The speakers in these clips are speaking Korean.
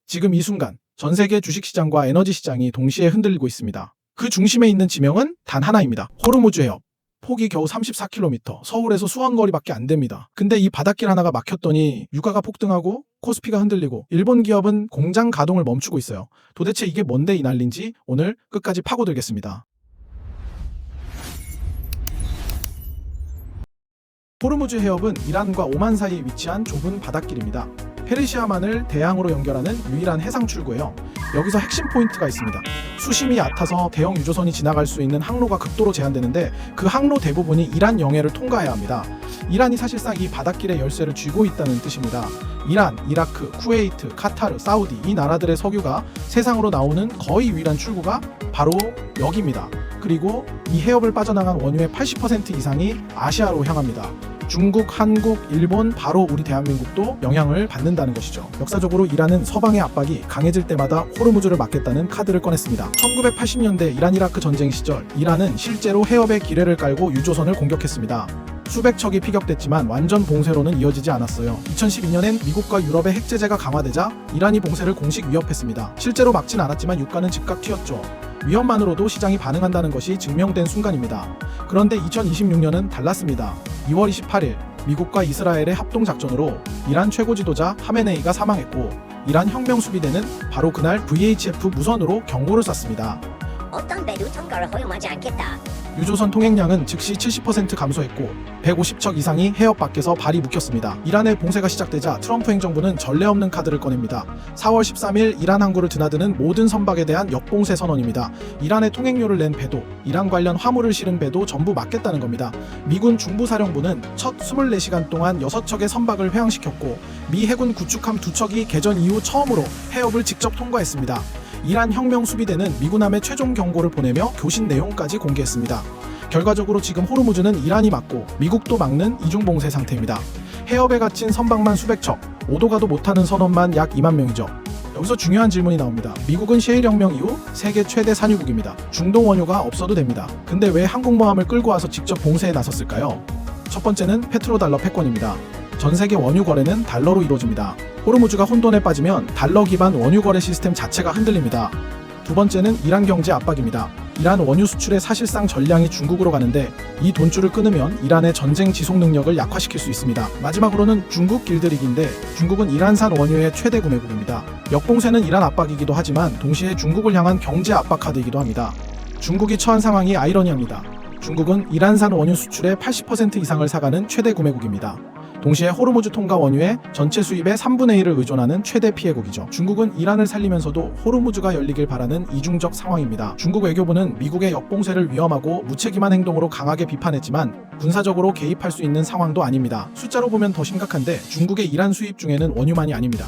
지금 이 순간 전 세계 주식시장과 에너지 시장이 동시에 흔들리고 있습니다. 그 중심에 있는 지명은 단 하나입니다. 호르무즈 해협. 폭이 겨우 34km, 서울에서 수원거리밖에 안 됩니다. 근데 이 바닷길 하나가 막혔더니 유가가 폭등하고 코스피가 흔들리고 일본 기업은 공장 가동을 멈추고 있어요. 도대체 이게 뭔데 이 난리인지 오늘 끝까지 파고들겠습니다. 호르무즈 해협은 이란과 오만 사이에 위치한 좁은 바닷길입니다. 페르시아만을 대양으로 연결하는 유일한 해상 출구예요. 여기서 핵심 포인트가 있습니다. 수심이 얕아서 대형 유조선이 지나갈 수 있는 항로가 극도로 제한되는데 그 항로 대부분이 이란 영해를 통과해야 합니다. 이란이 사실상 이 바닷길의 열쇠를 쥐고 있다는 뜻입니다. 이란, 이라크, 쿠웨이트, 카타르, 사우디 이 나라들의 석유가 세상으로 나오는 거의 유일한 출구가 바로 여기입니다. 그리고 이 해협을 빠져나간 원유의 80% 이상이 아시아로 향합니다. 중국, 한국, 일본, 바로 우리 대한민국도 영향을 받는다는 것이죠. 역사적으로 이란은 서방의 압박이 강해질 때마다 호르무즈를 막겠다는 카드를 꺼냈습니다. 1980년대 이란-이라크 전쟁 시절 이란은 실제로 해협에 기뢰를 깔고 유조선을 공격했습니다. 수백 척이 피격됐지만 완전 봉쇄로는 이어지지 않았어요. 2012년엔 미국과 유럽의 핵제재가 강화되자 이란이 봉쇄를 공식 위협했습니다. 실제로 막진 않았지만 유가는 즉각 튀었죠. 위협만으로도 시장이 반응한다는 것이 증명된 순간입니다. 그런데 2026년은 달랐습니다. 2월 28일 미국과 이스라엘의 합동작전으로 이란 최고 지도자 하메네이가 사망했고 이란 혁명수비대는 바로 그날 VHF 무선으로 경고를 쐈습니다. 어떤 배도 통과를 허용하지 않겠다. 유조선 통행량은 즉시 70% 감소했고 150척 이상이 해협 밖에서 발이 묶였습니다. 이란의 봉쇄가 시작되자 트럼프 행정부는 전례 없는 카드를 꺼냅니다. 4월 13일 이란 항구를 드나드는 모든 선박에 대한 역봉쇄 선언입니다. 이란의 통행료를 낸 배도, 이란 관련 화물을 실은 배도 전부 막겠다는 겁니다. 미군 중부사령부는 첫 24시간 동안 6척의 선박을 회항시켰고 미 해군 구축함 2척이 개전 이후 처음으로 해협을 직접 통과했습니다. 이란 혁명수비대는 미군함에 최종 경고를 보내며 교신 내용까지 공개했습니다. 결과적으로 지금 호르무즈는 이란이 막고 미국도 막는 이중봉쇄 상태입니다. 해협에 갇힌 선박만 수백 척, 오도 가도 못하는 선원만 약 2만 명이죠. 여기서 중요한 질문이 나옵니다. 미국은 셰일혁명 이후 세계 최대 산유국입니다. 중동 원유가 없어도 됩니다. 근데 왜 항공모함을 끌고 와서 직접 봉쇄에 나섰을까요? 첫 번째는 페트로달러 패권입니다. 전 세계 원유 거래는 달러로 이루어집니다. 호르무즈가 혼돈에 빠지면 달러 기반 원유 거래 시스템 자체가 흔들립니다. 두 번째는 이란 경제 압박입니다. 이란 원유 수출의 사실상 전량이 중국으로 가는데 이 돈줄을 끊으면 이란의 전쟁 지속 능력을 약화시킬 수 있습니다. 마지막으로는 중국 길들이기인데 중국은 이란산 원유의 최대 구매국입니다. 역봉쇄는 이란 압박이기도 하지만 동시에 중국을 향한 경제 압박 카드이기도 합니다. 중국이 처한 상황이 아이러니합니다. 중국은 이란산 원유 수출의 80% 이상을 사가는 최대 구매국입니다. 동시에 호르무즈 통과 원유의 전체 수입의 3분의 1을 의존하는 최대 피해국이죠. 중국은 이란을 살리면서도 호르무즈가 열리길 바라는 이중적 상황입니다. 중국 외교부는 미국의 역봉쇄를 위험하고 무책임한 행동으로 강하게 비판했지만 군사적으로 개입할 수 있는 상황도 아닙니다. 숫자로 보면 더 심각한데 중국의 이란 수입 중에는 원유만이 아닙니다.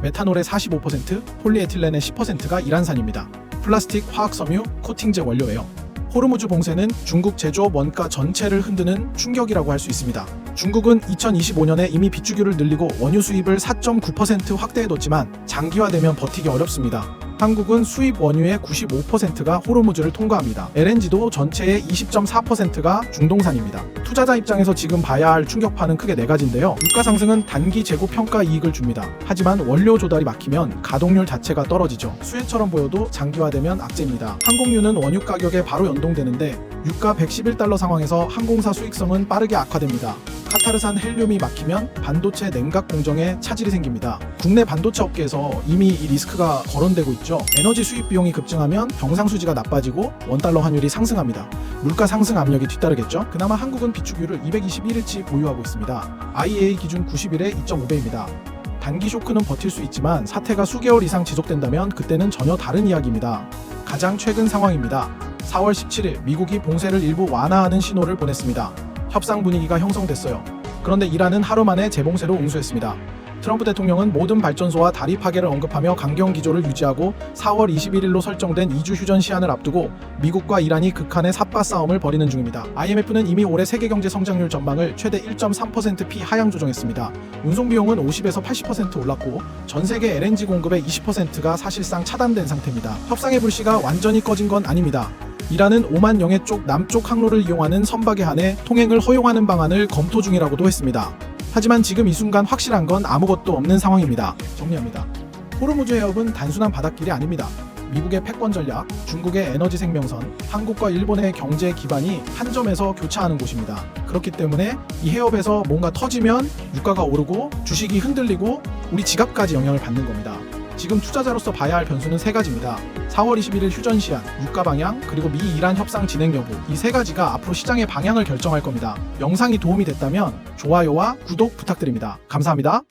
메탄올의 45%, 폴리에틸렌의 10%가 이란산입니다. 플라스틱, 화학섬유, 코팅제 원료예요. 호르무즈 봉쇄는 중국 제조업 원가 전체를 흔드는 충격이라고 할 수 있습니다. 중국은 2025년에 이미 비축유를 늘리고 원유 수입을 4.9% 확대해뒀지만 장기화되면 버티기 어렵습니다. 한국은 수입 원유의 95%가 호르무즈를 통과합니다. LNG도 전체의 20.4%가 중동산입니다. 투자자 입장에서 지금 봐야 할 충격파는 크게 4가지인데요. 유가 상승은 단기 재고 평가 이익을 줍니다. 하지만 원료 조달이 막히면 가동률 자체가 떨어지죠. 수혜처럼 보여도 장기화되면 악재입니다. 항공유는 원유 가격에 바로 연동되는데 유가 111달러 상황에서 항공사 수익성은 빠르게 악화됩니다. 카타르산 헬륨이 막히면 반도체 냉각 공정에 차질이 생깁니다. 국내 반도체 업계에서 이미 이 리스크가 거론되고 있죠. 에너지 수입 비용이 급증하면 경상수지가 나빠지고 원달러 환율이 상승합니다. 물가 상승 압력이 뒤따르겠죠. 그나마 한국은 비축유를 221일치 보유하고 있습니다. IEA 기준 90일에 2.5배입니다. 단기 쇼크는 버틸 수 있지만 사태가 수개월 이상 지속된다면 그때는 전혀 다른 이야기입니다. 가장 최근 상황입니다. 4월 17일 미국이 봉쇄를 일부 완화하는 신호를 보냈습니다. 협상 분위기가 형성됐어요. 그런데 이란은 하루 만에 재봉쇄로 응수했습니다. 트럼프 대통령은 모든 발전소와 다리 파괴를 언급하며 강경 기조를 유지하고 4월 21일로 설정된 2주 휴전 시한을 앞두고 미국과 이란이 극한의 삿바 싸움을 벌이는 중입니다. IMF는 이미 올해 세계 경제 성장률 전망을 최대 1.3%p 하향 조정했습니다. 운송 비용은 50에서 80% 올랐고 전 세계 LNG 공급의 20%가 사실상 차단된 상태입니다. 협상의 불씨가 완전히 꺼진 건 아닙니다. 이란은 오만 영해 쪽 남쪽 항로를 이용하는 선박에 한해 통행을 허용하는 방안을 검토 중이라고도 했습니다. 하지만 지금 이 순간 확실한 건 아무것도 없는 상황입니다. 정리합니다. 호르무즈 해협은 단순한 바닷길이 아닙니다. 미국의 패권 전략, 중국의 에너지 생명선, 한국과 일본의 경제 기반이 한 점에서 교차하는 곳입니다. 그렇기 때문에 이 해협에서 뭔가 터지면 유가가 오르고 주식이 흔들리고 우리 지갑까지 영향을 받는 겁니다. 지금 투자자로서 봐야 할 변수는 세 가지입니다. 4월 21일 휴전 시한, 유가 방향, 그리고 미 이란 협상 진행 여부, 이 세 가지가 앞으로 시장의 방향을 결정할 겁니다. 영상이 도움이 됐다면 좋아요와 구독 부탁드립니다. 감사합니다.